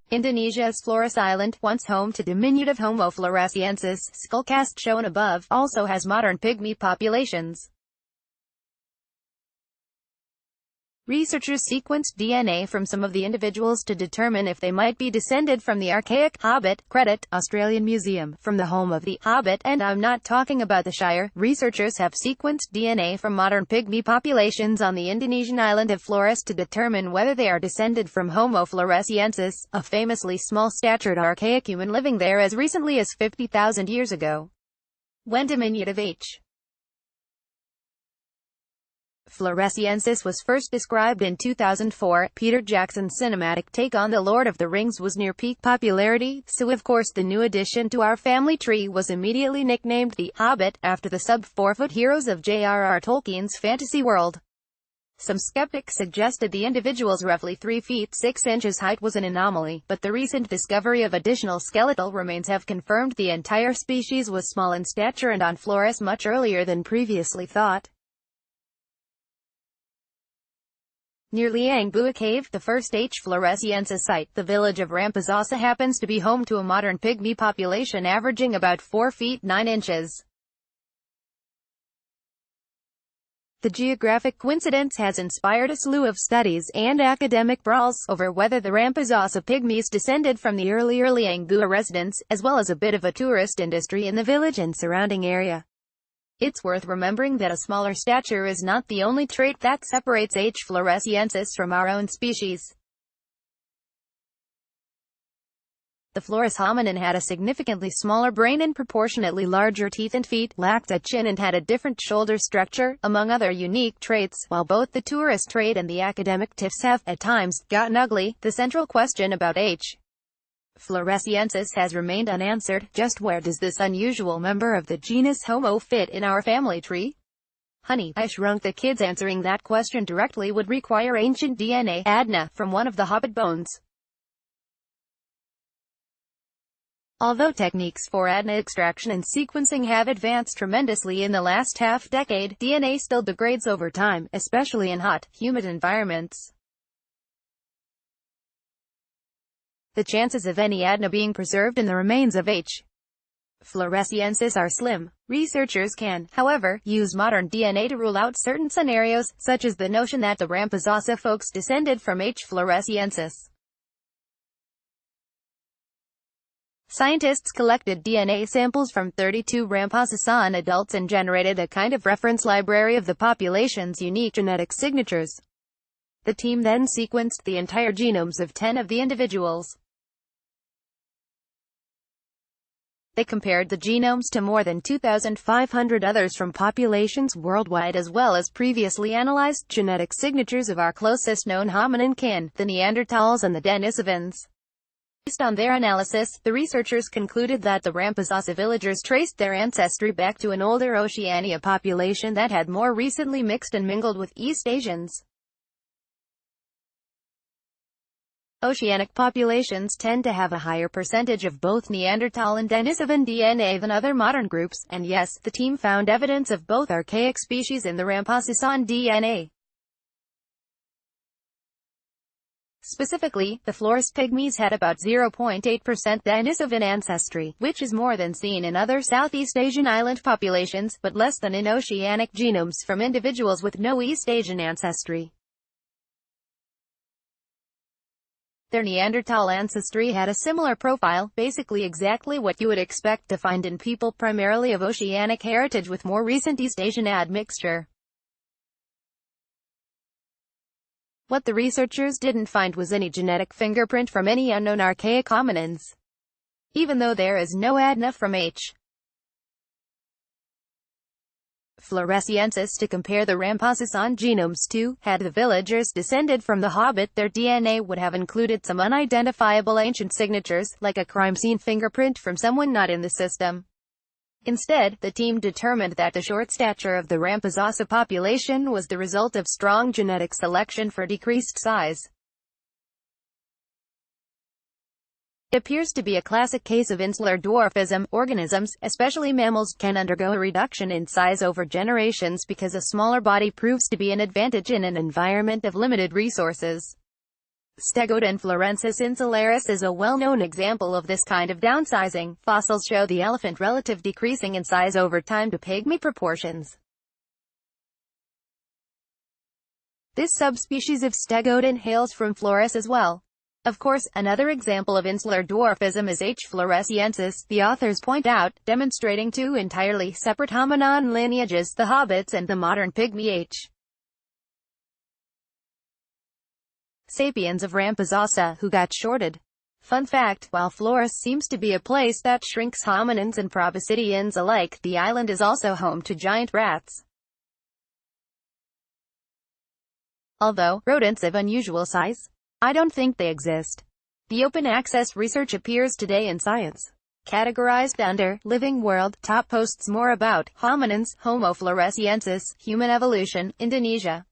Indonesia's Flores Island, once home to diminutive Homo Floresiensis, skullcast shown above, also has modern pygmy populations. Researchers sequenced DNA from some of the individuals to determine if they might be descended from the archaic Hobbit. Credit, Australian Museum, from the home of the Hobbit, and I'm not talking about the Shire. Researchers have sequenced DNA from modern pygmy populations on the Indonesian island of Flores to determine whether they are descended from Homo floresiensis, a famously small-statured archaic human living there as recently as 50,000 years ago. When diminutive H. Floresiensis was first described in 2004, Peter Jackson's cinematic take on The Lord of the Rings was near peak popularity, so of course the new addition to our family tree was immediately nicknamed The Hobbit, after the sub-4-foot heroes of J.R.R. Tolkien's fantasy world. Some skeptics suggested the individual's roughly 3 feet 6 inches height was an anomaly, but the recent discovery of additional skeletal remains have confirmed the entire species was small in stature and on Flores much earlier than previously thought. Near Liang Bua Cave, the first H. floresiensis site, the village of Rampozosa happens to be home to a modern pygmy population averaging about 4 feet 9 inches. The geographic coincidence has inspired a slew of studies and academic brawls over whether the Rampozosa pygmies descended from the earlier Liang Bua residents, as well as a bit of a tourist industry in the village and surrounding area. It's worth remembering that a smaller stature is not the only trait that separates H. floresiensis from our own species. The Flores hominin had a significantly smaller brain and proportionately larger teeth and feet, lacked a chin and had a different shoulder structure, among other unique traits. While both the tourist trait and the academic tiffs have, at times, gotten ugly, the central question about H. floresiensis has remained unanswered. Just where does this unusual member of the genus Homo fit in our family tree? Honey, I Shrunk the Kids. Answering that question directly would require ancient DNA, ADNA, from one of the Hobbit bones. Although techniques for ADNA extraction and sequencing have advanced tremendously in the last half-decade, DNA still degrades over time, especially in hot, humid environments. The chances of any ADNA being preserved in the remains of H. floresiensis are slim. Researchers can, however, use modern DNA to rule out certain scenarios, such as the notion that the Rampozosa folks descended from H. floresiensis. Scientists collected DNA samples from 32 Rampozosan adults and generated a kind of reference library of the population's unique genetic signatures. The team then sequenced the entire genomes of 10 of the individuals. They compared the genomes to more than 2,500 others from populations worldwide, as well as previously analyzed genetic signatures of our closest known hominin kin, the Neanderthals and the Denisovans. Based on their analysis, the researchers concluded that the Rampozosa villagers traced their ancestry back to an older Oceania population that had more recently mixed and mingled with East Asians. Oceanic populations tend to have a higher percentage of both Neanderthal and Denisovan DNA than other modern groups, and yes, the team found evidence of both archaic species in the Rampozosan DNA. Specifically, the Flores pygmies had about 0.8% Denisovan ancestry, which is more than seen in other Southeast Asian island populations, but less than in oceanic genomes from individuals with no East Asian ancestry. Their Neanderthal ancestry had a similar profile, basically exactly what you would expect to find in people primarily of oceanic heritage with more recent East Asian admixture. What the researchers didn't find was any genetic fingerprint from any unknown archaic hominins. Even though there is no ADNA from H. floresiensis to compare the Rampozosan genomes to, had the villagers descended from the Hobbit, their DNA would have included some unidentifiable ancient signatures, like a crime scene fingerprint from someone not in the system. Instead, the team determined that the short stature of the Rampozosa population was the result of strong genetic selection for decreased size. It appears to be a classic case of insular dwarfism. Organisms, especially mammals, can undergo a reduction in size over generations because a smaller body proves to be an advantage in an environment of limited resources. Stegodon florensis insularis is a well-known example of this kind of downsizing. Fossils show the elephant relative decreasing in size over time to pygmy proportions. This subspecies of Stegodon hails from Flores as well. Of course, another example of insular dwarfism is H. Floresiensis, the authors point out, demonstrating two entirely separate hominin lineages, the Hobbits and the modern pygmy H. sapiens of Ramphasasa, who got shorted. Fun fact, while Flores seems to be a place that shrinks hominins and proboscideans alike, the island is also home to giant rats. Although rodents of unusual size, I don't think they exist. The open-access research appears today in Science. Categorized under Living World, top posts more about hominins, Homo floresiensis, human evolution, Indonesia.